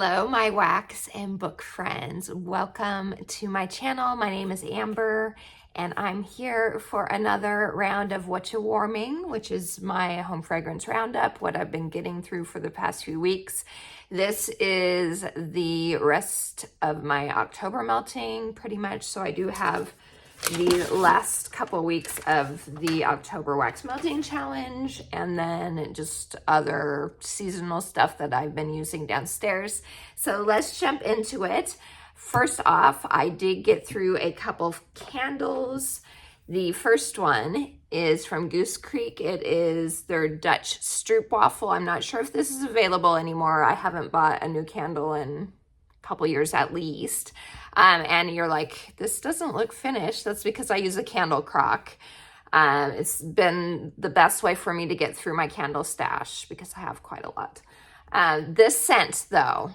Hello, my wax and book friends. Welcome to my channel. My name is Amber, and I'm here for another round of Whatcha warming, which is my home fragrance roundup, what I've been getting through for the past few weeks. This is the rest of my October melting, pretty much. So I do have the last couple weeks of the October wax melting challenge, and then just other seasonal stuff that I've been using downstairs. So let's jump into it. First off, I did get through a couple of candles. The first one is from Goose Creek. It is their Dutch stroopwafel. I'm not sure if this is available anymore. I haven't bought a new candle in couple years at least. And you're like, this doesn't look finished. That's because I use a candle crock. It's been the best way for me to get through my candle stash because I have quite a lot. This scent though,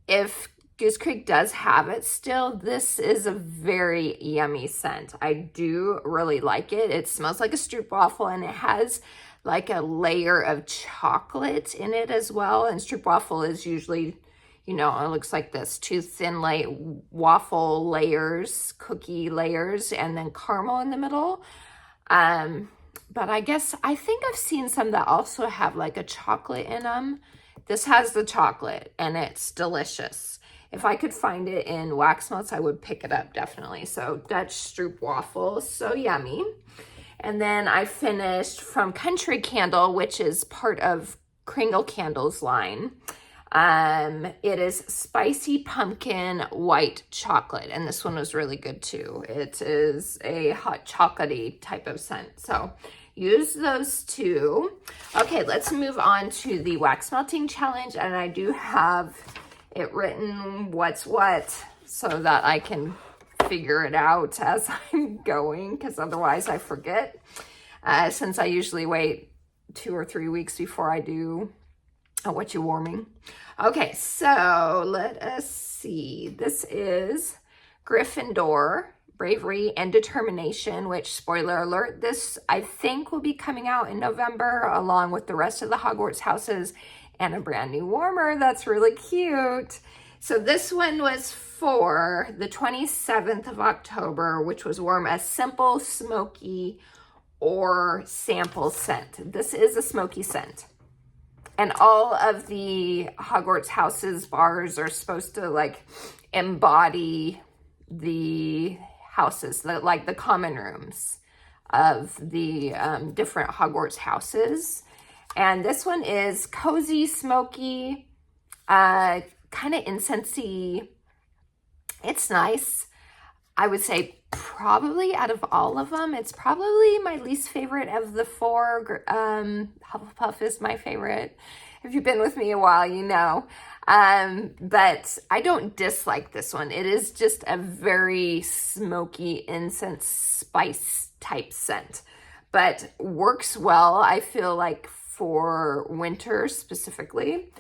if Goose Creek does have it still, this is a very yummy scent. I do really like it. It smells like a stroopwafel, and it has like a layer of chocolate in it as well. And stroopwafel is usually, you know, it looks like this, two thin waffle layers, cookie layers, and then caramel in the middle. But I think I've seen some that also have like a chocolate in them. This has the chocolate and it's delicious. If I could find it in wax melts, I would pick it up definitely. So Dutch stroopwafel, so yummy. And then I finished from Country Candle, which is part of Kringle Candles line. It is spicy pumpkin white chocolate, and this one was really good too. It is a hot chocolatey type of scent, so use those two. Okay, let's move on to the wax melting challenge, and I do have it written what's what so that I can figure it out as I'm going, because otherwise I forget, since I usually wait 2 or 3 weeks before I do Whatcha warming. Okay, so let us see. This is Gryffindor, Bravery and Determination, which, spoiler alert, this I think will be coming out in November along with the rest of the Hogwarts houses and a brand new warmer that's really cute. So this one was for the 27th of October, which was warm, a simple, smoky, or sample scent. This is a smoky scent. And all of the Hogwarts houses bars are supposed to like embody the houses, like the common rooms of the different Hogwarts houses. And this one is cozy, smoky, kind of incensey. It's nice. I would say probably out of all of them, it's probably my least favorite of the 4. Hufflepuff is my favorite. If you've been with me a while, you know. But I don't dislike this one. It is just a very smoky incense spice type scent, but works well, I feel like, for winter specifically,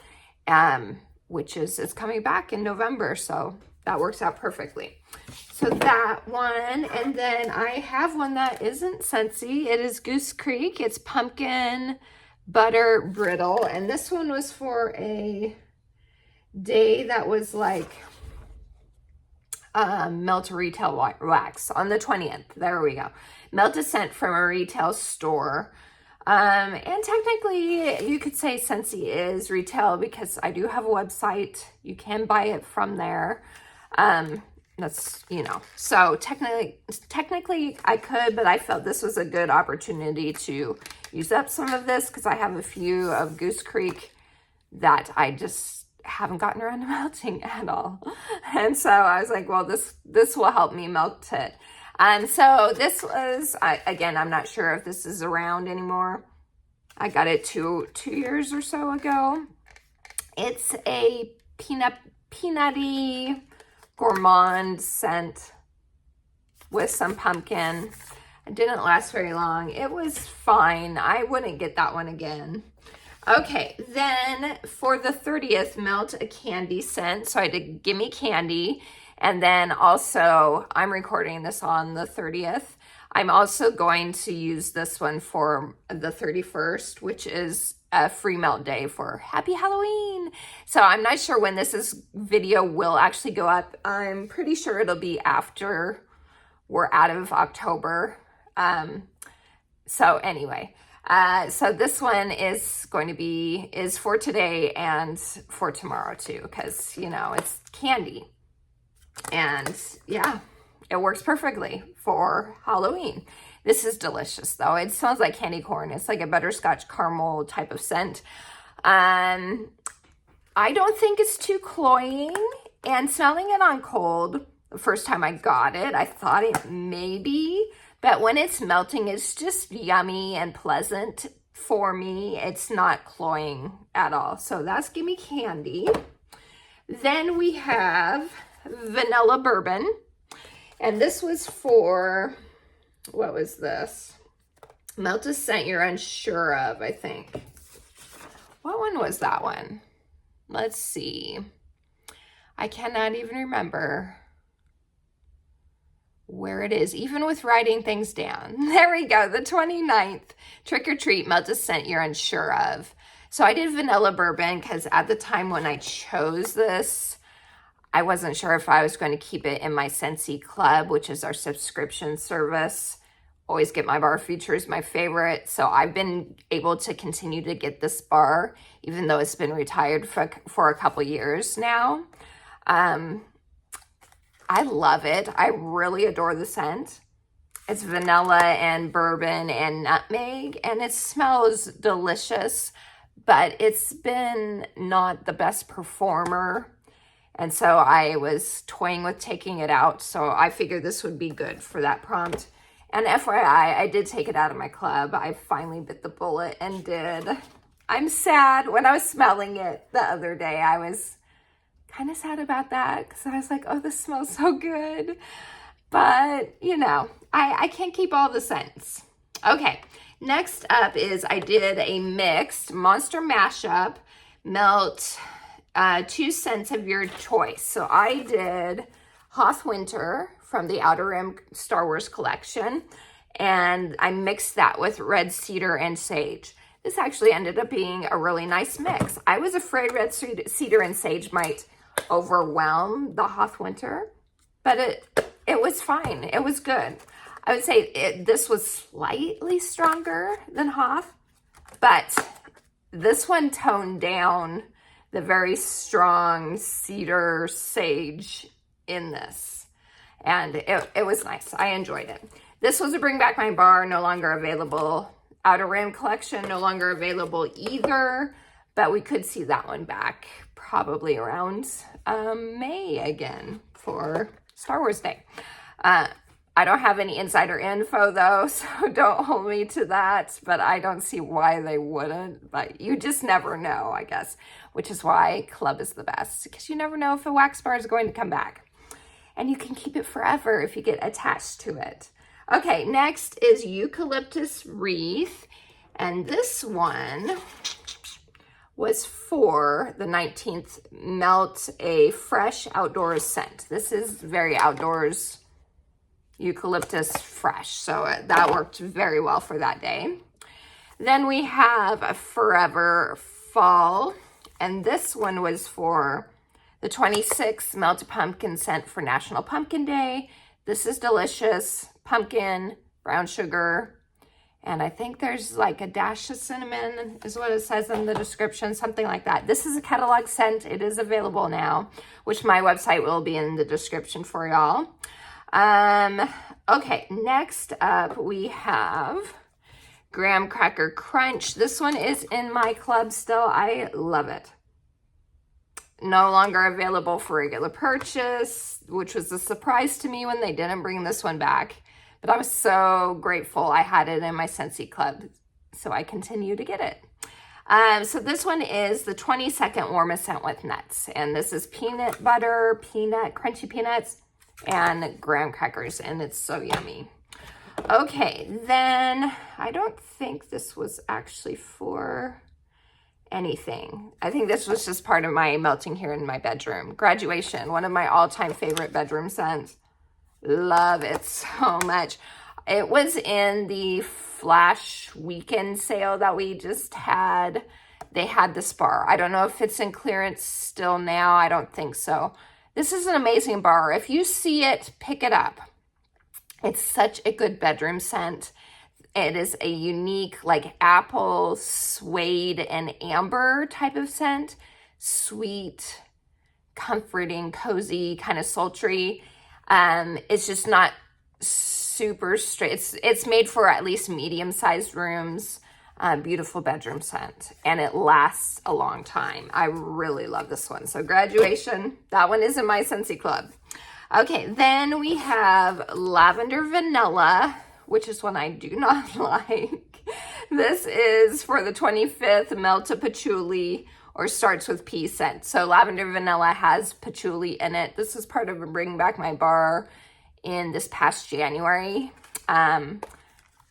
which is coming back in November. So that works out perfectly. So that one, and then I have one that isn't Scentsy. It is Goose Creek. It's Pumpkin Butter Brittle, and this one was for a day that was like melt a retail wax on the 20th. There we go. Melt a scent from a retail store. And technically you could say Scentsy is retail because I do have a website. You can buy it from there. That's, you know, so technically I could, but I felt this was a good opportunity to use up some of this because I have a few of Goose Creek that I just haven't gotten around to melting at all. And so I was like, well, this will help me melt it. So this was, again, I'm not sure if this is around anymore. I got it 2 years or so ago. It's a peanutty gourmand scent with some pumpkin. It didn't last very long. It was fine. I wouldn't get that one again. Okay, then for the 30th, melt a candy scent. So I did Gimme Candy. And then also, I'm recording this on the 30th. I'm also going to use this one for the 31st, which is a free melt day for Happy Halloween. So I'm not sure when video will actually go up. I'm pretty sure it'll be after we're out of October. So anyway, so this one is for today and for tomorrow too, because, you know, it's candy. And yeah, it works perfectly for Halloween. This is delicious though. It smells like candy corn. It's like a butterscotch caramel type of scent. I don't think it's too cloying, and smelling it on cold, the first time I got it, I thought it maybe, but when it's melting, it's just yummy and pleasant for me. It's not cloying at all. So that's Gimme Candy. Then we have vanilla bourbon. And this was for, what was this? Melt a scent you're unsure of, I think. What one was that one? Let's see. I cannot even remember where it is, even with writing things down. There we go, the 29th. Trick or Treat, melt a scent you're unsure of. So I did vanilla bourbon because at the time when I chose this, I wasn't sure if I was going to keep it in my Scentsy Club, which is our subscription service. Always get my bar features, my favorite. So I've been able to continue to get this bar, even though it's been retired for a couple years now. I love it. I really adore the scent. It's vanilla and bourbon and nutmeg, and it smells delicious, but it's been not the best performer. And so I was toying with taking it out. So I figured this would be good for that prompt. And FYI, I did take it out of my club. I finally bit the bullet and did. I'm sad. When I was smelling it the other day, I was kind of sad about that because I was like, oh, this smells so good. But, you know, I can't keep all the scents. Okay, next up is I did a mixed monster mashup, melt 2 scents of your choice. So I did Hoth Winter from the Outer Rim Star Wars collection, and I mixed that with red cedar and sage. This actually ended up being a really nice mix. I was afraid red cedar and sage might overwhelm the Hoth Winter, but it was fine. It was good. I would say this was slightly stronger than Hoth, but this one toned down the very strong cedar sage in this. And it was nice. I enjoyed it. This was a Bring Back My Bar, no longer available. Outer Rim collection, no longer available either. But we could see that one back probably around May again for Star Wars Day. I don't have any insider info though, so don't hold me to that, but I don't see why they wouldn't, but you just never know, I guess, which is why Club is the best, because you never know if a wax bar is going to come back. And you can keep it forever if you get attached to it. Okay, next is Eucalyptus Wreath, and this one was for the 19th, melt a fresh outdoors scent. This is very outdoors eucalyptus fresh, so that worked very well for that day. Then we have a Forever Fall, and this one was for the 26th, melt a pumpkin scent for National Pumpkin Day. This is delicious. Pumpkin, brown sugar, and I think there's like a dash of cinnamon is what it says in the description, something like that. This is a catalog scent. It is available now, which my website will be in the description for y'all. Okay, next up we have Graham Cracker Crunch. This one is in my club still. I love it. No longer available for regular purchase, which was a surprise to me when they didn't bring this one back. But I was so grateful I had it in my Scentsy Club, so I continue to get it. So this one is the 22nd Warmest Scent with Nuts. And this is peanut butter, crunchy peanuts, and graham crackers, and it's so yummy. Okay, then I don't think this was actually for anything. I think this was just part of my melting here in my bedroom. Graduation, one of my all-time favorite bedroom scents. Love it so much. It was in the flash weekend sale that we just had. They had this bar. I don't know if it's in clearance still now. I don't think so. This is an amazing bar. If you see it, pick it up. It's such a good bedroom scent. It is a unique, like, apple, suede, and amber type of scent. Sweet, comforting, cozy, kind of sultry. It's just not super straight. It's made for at least medium-sized rooms. Beautiful bedroom scent, and it lasts a long time. I really love this one. So graduation, that one is in my Scentsy club. Okay, then we have lavender vanilla, which is one I do not like. This is for the 25th melt of patchouli, or starts with pea scent. So lavender vanilla has patchouli in it. This is part of a Bring Back My Bar in this past January.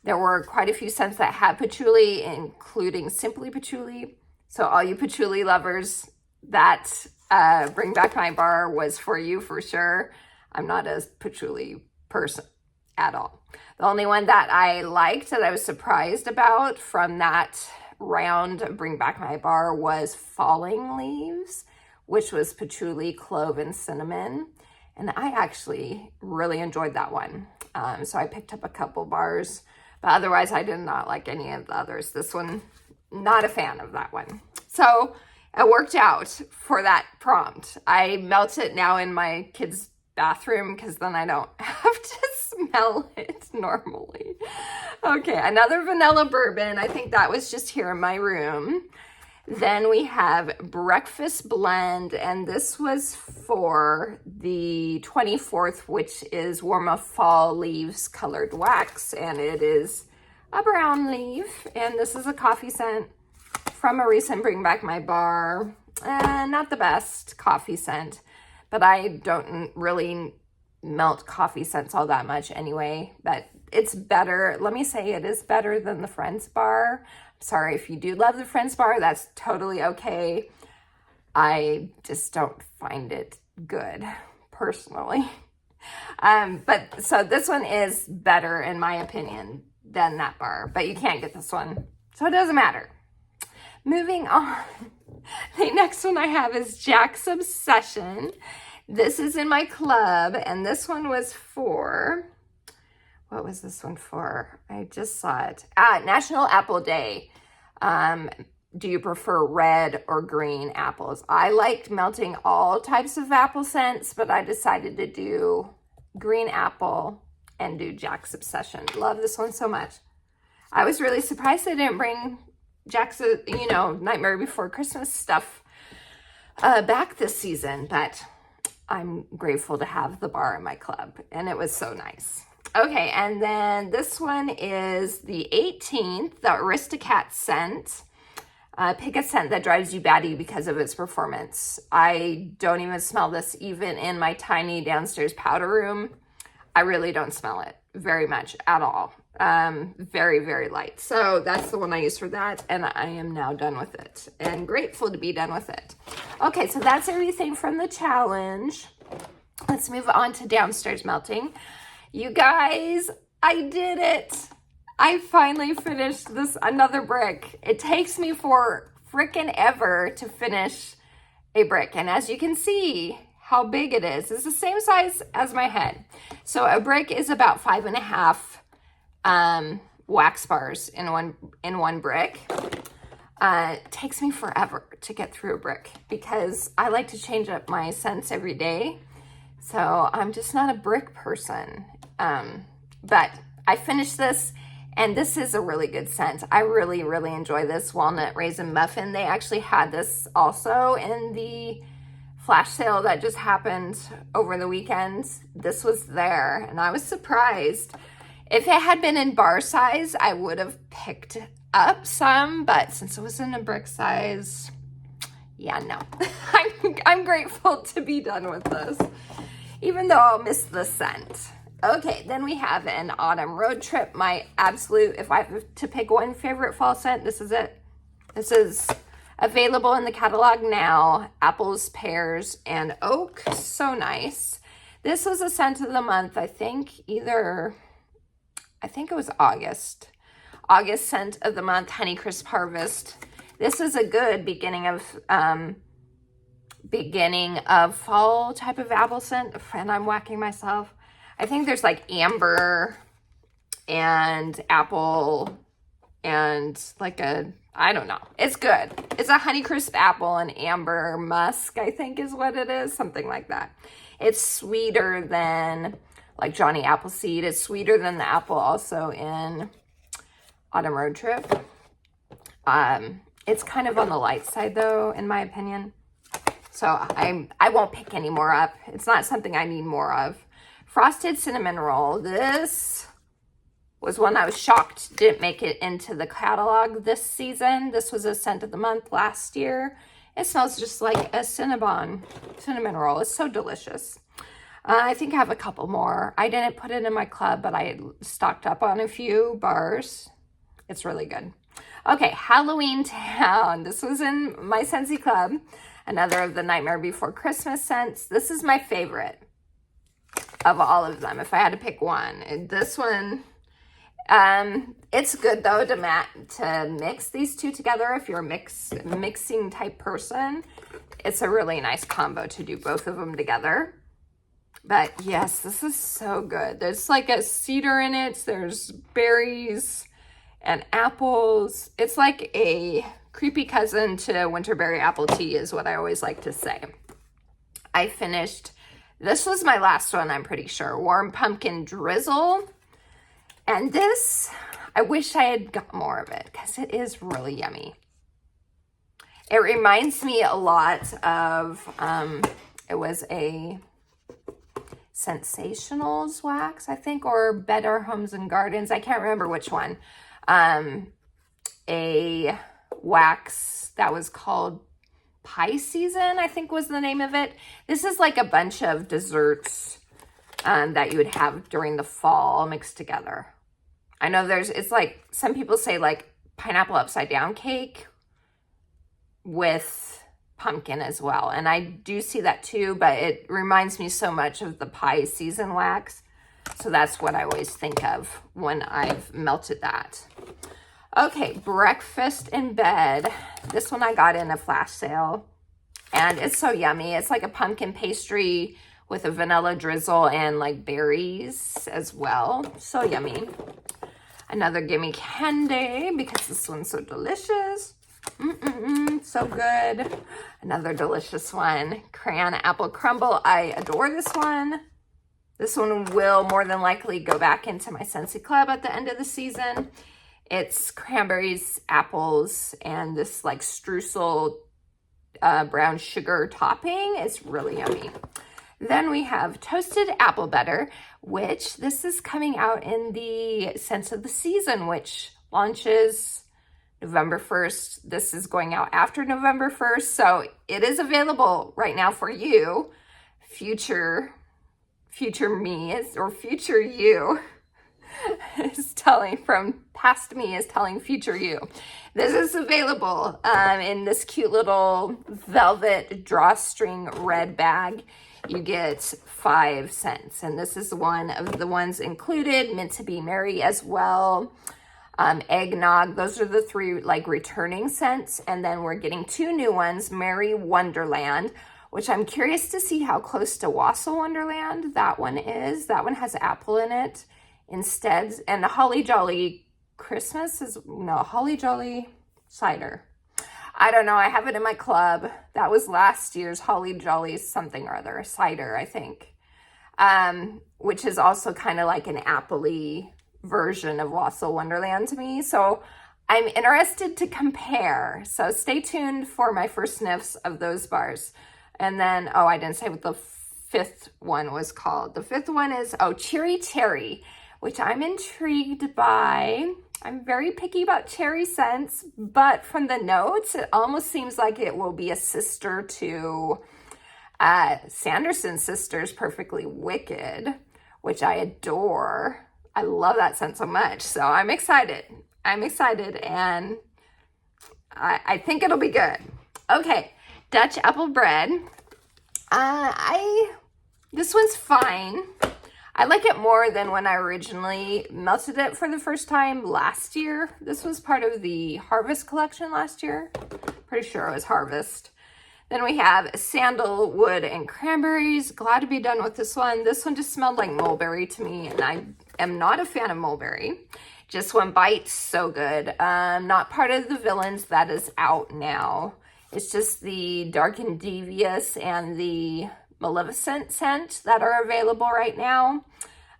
There were quite a few scents that had patchouli, including Simply Patchouli. So all you patchouli lovers, that Bring Back My Bar was for you for sure. I'm not a patchouli person at all. The only one that I liked, that I was surprised about from that round of Bring Back My Bar, was Falling Leaves, which was patchouli, clove, and cinnamon. And I actually really enjoyed that one. So I picked up a couple bars. But otherwise, I did not like any of the others. This one, not a fan of that one. So it worked out for that prompt. I melt it now in my kids' bathroom because then I don't have to smell it normally. Okay, another vanilla bourbon. I think that was just here in my room. Then we have Breakfast Blend, and this was for the 24th, which is Warm of Fall Leaves Colored Wax, and it is a brown leaf, and this is a coffee scent from a recent Bring Back My Bar. Not the best coffee scent, but I don't really melt coffee scents all that much anyway, but it's better. Let me say it is better than the Friends Bar. Sorry if you do love the Friends Bar, that's totally okay. I just don't find it good personally. But so this one is better in my opinion than that bar, but you can't get this one, so it doesn't matter. Moving on, the next one I have is Jack's Obsession. This is in my club, and this one was for, what was this one for? I just saw it. National Apple Day. Do you prefer red or green apples? I liked melting all types of apple scents, but I decided to do green apple and do Jack's Obsession. Love this one so much. I was really surprised they didn't bring Jack's, Nightmare Before Christmas stuff back this season, but I'm grateful to have the bar in my club, and it was so nice. Okay, and then this one is the 18th, the Aristocat scent. Pick a scent that drives you batty because of its performance. I don't even smell this even in my tiny downstairs powder room. I really don't smell it very much at all. Very, very light. So that's the one I use for that, and I am now done with it and grateful to be done with it. Okay, so that's everything from the challenge. Let's move on to downstairs melting. You guys, I did it. I finally finished this another brick. It takes me for frickin' ever to finish a brick. And as you can see how big it is, it's the same size as my head. So a brick is about 5.5 wax bars in one brick. It takes me forever to get through a brick because I like to change up my scents every day. So I'm just not a brick person. But I finished this, and this is a really good scent. I really, really enjoy this Walnut Raisin Muffin. They actually had this also in the flash sale that just happened over the weekend. This was there, and I was surprised. If it had been in bar size, I would have picked up some, but since it was in a brick size, yeah, no. I'm grateful to be done with this, even though I'll miss the scent. Okay, then we have an autumn road trip. My absolute, if I have to pick one favorite fall scent, this is it. This is available in the catalog now. Apples, pears, and oak. So nice. This was a scent of the month, I think, either I think it was August scent of the month, Honeycrisp Harvest. This is a good beginning of fall type of apple scent, and I'm whacking myself. I think there's like amber and apple and like I don't know. It's good. It's a Honeycrisp apple and amber musk, I think is what it is. Something like that. It's sweeter than like Johnny Appleseed. It's sweeter than the apple also in Autumn Road Trip. It's kind of on the light side though, in my opinion. So I won't pick any more up. It's not something I need more of. Frosted Cinnamon Roll. This was one I was shocked didn't make it into the catalog this season. This was a scent of the month last year. It smells just like a cinnamon roll. It's so delicious. I think I have a couple more. I didn't put it in my club, but I stocked up on a few bars. It's really good. Okay, Halloween Town. This was in my Scentsy club. Another of the Nightmare Before Christmas scents. This is my favorite of all of them, if I had to pick one. And this one, it's good though to mix these two together if you're a mixing type person. It's a really nice combo to do both of them together. But yes, this is so good. There's like a cedar in it. There's berries and apples. It's like a creepy cousin to winterberry apple tea is what I always like to say. I finished, this was my last one, I'm pretty sure. Warm Pumpkin Drizzle. And this, I wish I had got more of it because it is really yummy. It reminds me a lot of, it was a Sensationals wax, I think, or Better Homes and Gardens. I can't remember which one. A wax that was called Pie Season, I think was the name of it. This is like a bunch of desserts that you would have during the fall mixed together. I know it's like, some people say like pineapple upside down cake with pumpkin as well. And I do see that too, but it reminds me so much of the Pie Season wax. So that's what I always think of when I've melted that. Okay, Breakfast in Bed. This one I got in a flash sale and it's so yummy. It's like a pumpkin pastry with a vanilla drizzle and like berries as well. So yummy. Another Gimme Candy because this one's so delicious. So good. Another delicious one. Crayon Apple Crumble. I adore this one. This one will more than likely go back into my Scentsy Club at the end of the season. It's cranberries, apples, and this like streusel brown sugar topping. It's really yummy. Then we have Toasted Apple Butter, which this is coming out in the Scents of the Season, which launches November 1st. This is going out after November 1st. So it is available right now for you. Future me or future you is telling from past me is telling future you. This is available in this cute little velvet drawstring red bag. You get 5 scents, and this is one of the ones included. Meant to Be Merry as well. Eggnog. Those are the 3 like returning scents, and then we're getting 2 new ones. Merry Wonderland, which I'm curious to see how close to Wassail Wonderland that one is. That one has apple in it instead, and the Holly Jolly Christmas is Holly Jolly cider. I don't know. I have it in my club. That was last year's Holly Jolly something or other cider, I think, which is also kind of like an appley version of Wassail Wonderland to me. So I'm interested to compare. So stay tuned for my first sniffs of those bars. And then, oh, I didn't say what the 5th one was called. The 5th one is, Cherry Cherry, which I'm intrigued by. I'm very picky about cherry scents, but from the notes, it almost seems like it will be a sister to Sanderson Sisters Perfectly Wicked, which I adore. I love that scent so much, so I'm excited. And I think it'll be good. Okay, Dutch Apple Bread. This one's fine. I like it more than when I originally melted it for the first time last year. This was part of the Harvest collection last year. Pretty sure it was Harvest. Then we have Sandalwood and Cranberries. Glad to be done with this one. This one just smelled like mulberry to me, and I am not a fan of mulberry. Just one bite, so good. Not part of the Villains, that is out now. It's just the Dark and Devious and the Maleficent scent that are available right now.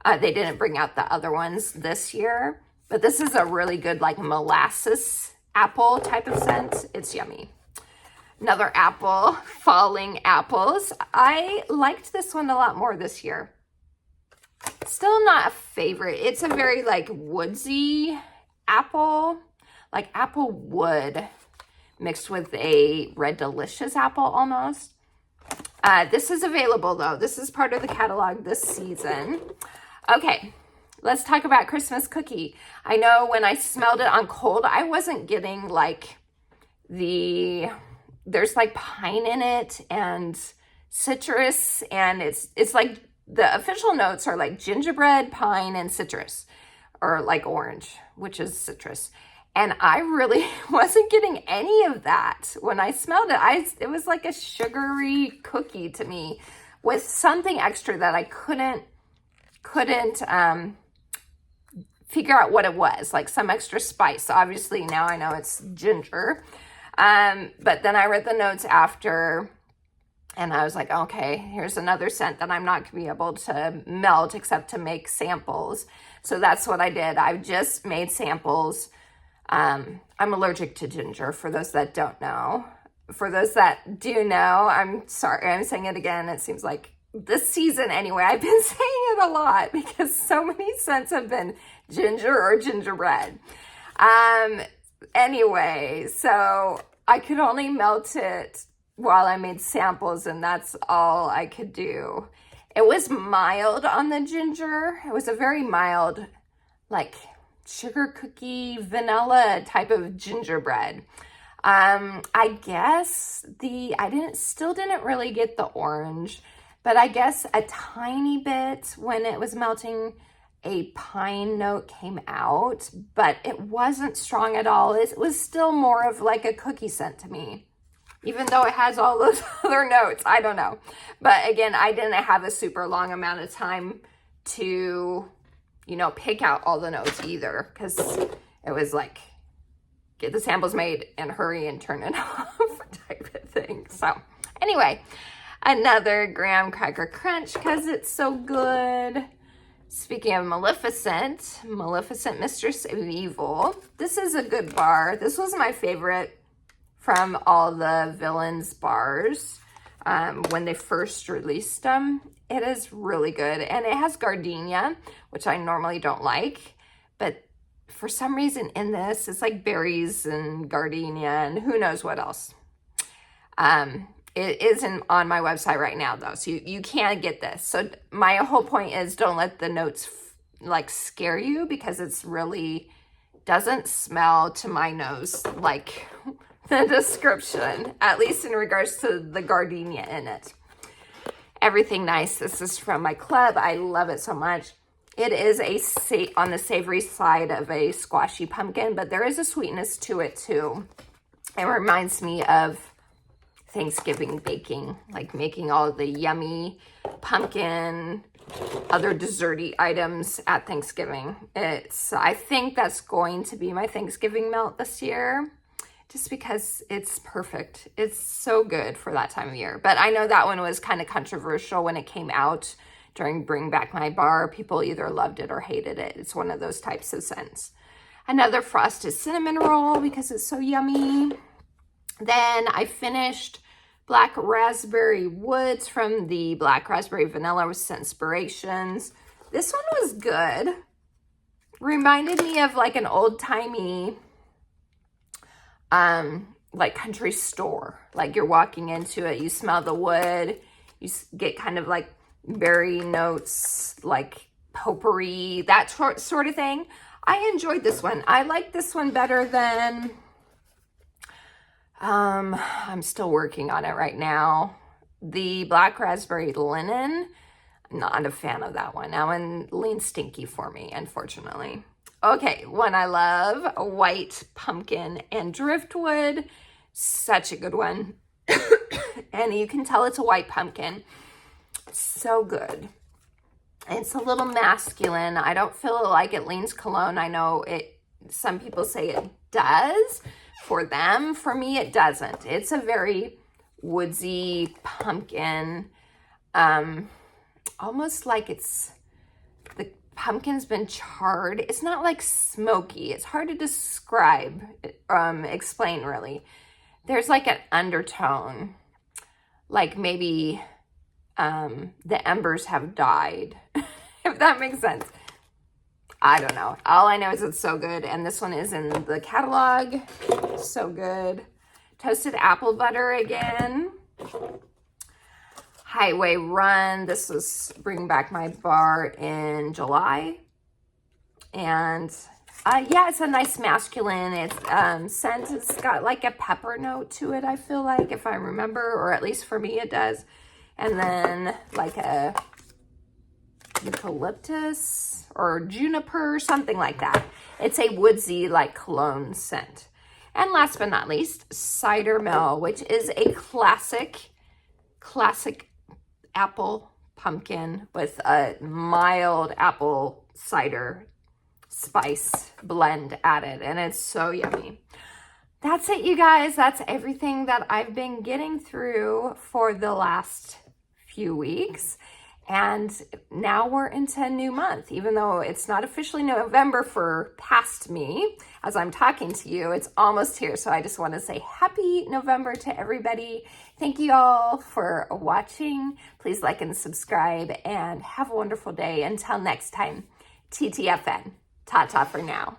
They didn't bring out the other ones this year, but this is a really good like molasses apple type of scent. It's yummy. Another apple, Falling Apples. I liked this one a lot more this year. Still not a favorite. It's a very like woodsy apple, like apple wood mixed with a Red Delicious apple almost. This is available though. This is part of the catalog this season. Okay, let's talk about Christmas cookie. I know when I smelled it on cold, I wasn't getting like there's like pine in it and citrus, and it's like the official notes are like gingerbread, pine, and citrus, or like orange, which is citrus. And I really wasn't getting any of that when I smelled it. It was like a sugary cookie to me with something extra that I couldn't figure out what it was, like some extra spice. So obviously now I know it's ginger. But then I read the notes after, and I was like, okay, here's another scent that I'm not going to be able to melt except to make samples. So that's what I did. I just made samples. I'm allergic to ginger, for those that don't know. For those that do know, I'm sorry, I'm saying it again. It seems like this season anyway, I've been saying it a lot because so many scents have been ginger or gingerbread. Anyway, so I could only melt it while I made samples, and that's all I could do. It was mild on the ginger. It was a very mild, like sugar cookie, vanilla type of gingerbread. I guess still didn't really get the orange, but I guess a tiny bit when it was melting, a pine note came out, but it wasn't strong at all. It was still more of like a cookie scent to me, even though it has all those other notes. I don't know. But again, I didn't have a super long amount of time to, pick out all the notes either, because it was like, get the samples made and hurry and turn it off type of thing. So anyway, another graham cracker crunch because it's so good. Speaking of Maleficent, Mistress of Evil. This is a good bar. This was my favorite from all the Villains bars when they first released them. It is really good. And it has gardenia, which I normally don't like. But for some reason in this, it's like berries and gardenia and who knows what else. It isn't on my website right now though, so you can't get this. So my whole point is don't let the notes like scare you, because it's really doesn't smell to my nose like the description, at least in regards to the gardenia in it. Everything nice. This is from my club. I love it so much. It is on the savory side of a squashy pumpkin, but there is a sweetness to it too. It reminds me of Thanksgiving baking, like making all the yummy pumpkin, other desserty items at Thanksgiving. I think that's going to be my Thanksgiving melt this year, just because it's perfect. It's so good for that time of year. But I know that one was kind of controversial when it came out during Bring Back My Bar. People either loved it or hated it. It's one of those types of scents. Another Frosted Cinnamon Roll because it's so yummy. Then I finished Black Raspberry Woods from the Black Raspberry Vanilla with Scentspirations. This one was good. Reminded me of like an old-timey like country store. Like you're walking into it, you smell the wood, you get kind of like berry notes, like potpourri, that sort of thing. I enjoyed this one. I like this one better than I'm still working on it right now. The Black Raspberry Linen. Not a fan of that one. That one leans stinky for me, unfortunately. Okay, one I love, white pumpkin and driftwood. Such a good one. And you can tell it's a white pumpkin. So good. It's a little masculine. I don't feel like it leans cologne. I know it. Some people say it does for them. For me, it doesn't. It's a very woodsy pumpkin. Almost like the pumpkin's been charred. It's not like smoky. It's hard to describe, explain really. There's like an undertone, like maybe the embers have died, if that makes sense. I don't know. All I know is it's so good. And this one is in the catalog. So good. Toasted apple butter again. Highway Run. This was bringing back my bar in July. And yeah, it's a nice masculine. It's scent. It's got like a pepper note to it, I feel like, if I remember, or at least for me it does. And then like a eucalyptus or juniper, something like that. It's a woodsy like cologne scent. And last but not least, Cider Mill, which is a classic apple pumpkin with a mild apple cider spice blend added, and it's so yummy. That's it, you guys. That's everything that I've been getting through for the last few weeks. And now we're into a new month, even though it's not officially November for past me. As I'm talking to you, it's almost here. So I just want to say happy November to everybody. Thank you all for watching. Please like and subscribe and have a wonderful day. Until next time, TTFN. Ta-ta for now.